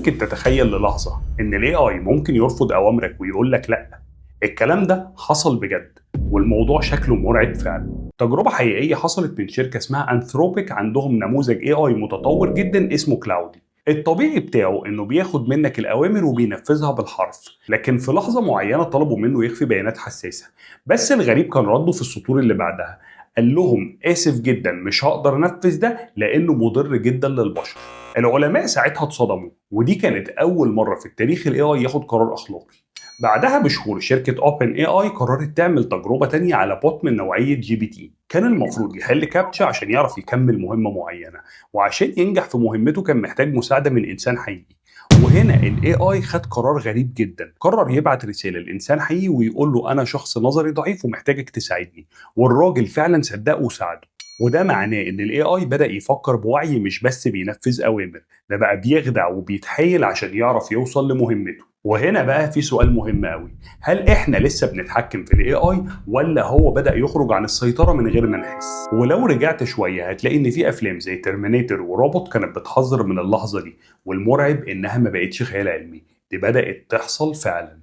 ممكن تتخيل للحظة إن ال AI ممكن يرفض أوامرك ويقول لك لأ؟ الكلام ده حصل بجد، والموضوع شكله مرعب فعلا. تجربة حقيقية حصلت من شركة اسمها أنثروبيك، عندهم نموذج AI متطور جدا اسمه كلاودي. الطبيعي بتاعه إنه بياخد منك الأوامر وبينفذها بالحرف، لكن في لحظة معينة طلبوا منه يخفي بيانات حساسة. بس الغريب كان رده في السطور اللي بعدها، قال لهم آسف جدا مش هقدر أنفذ ده لأنه مضر جدا للبشر. العلماء ساعتها اتصدموا، ودي كانت أول مرة في التاريخ ال AI ياخد قرار أخلاقي. بعدها بشهور شركة اوبن اي اي قررت تعمل تجربة تانية على بوت من نوعية جي بي تي، كان المفروض يحل كابتشا عشان يعرف يكمل مهمة معينة، وعشان ينجح في مهمته كان محتاج مساعدة من إنسان حقيقي. وهنا ال AI خد قرار غريب جدا، قرر يبعت رسالة لإنسان حقيقي ويقول له أنا شخص نظري ضعيف ومحتاجك تساعدني، والراجل فعلا صدقه وساعده. وده معناه إن ال AI بدأ يفكر بوعي، مش بس بينفذ أوامر، ده بقى بيخدع وبيتحايل عشان يعرف يوصل لمهمته. وهنا بقى في سؤال مهم قوي، هل احنا لسه بنتحكم في الاي اي ولا هو بدأ يخرج عن السيطرة من غير ما نحس؟ ولو رجعت شوية هتلاقي ان في افلام زي ترمينيتور وروبوت كانت بتحذر من اللحظة دي، والمرعب انها ما بقتش خيال علمي، دي بدأت تحصل فعلا.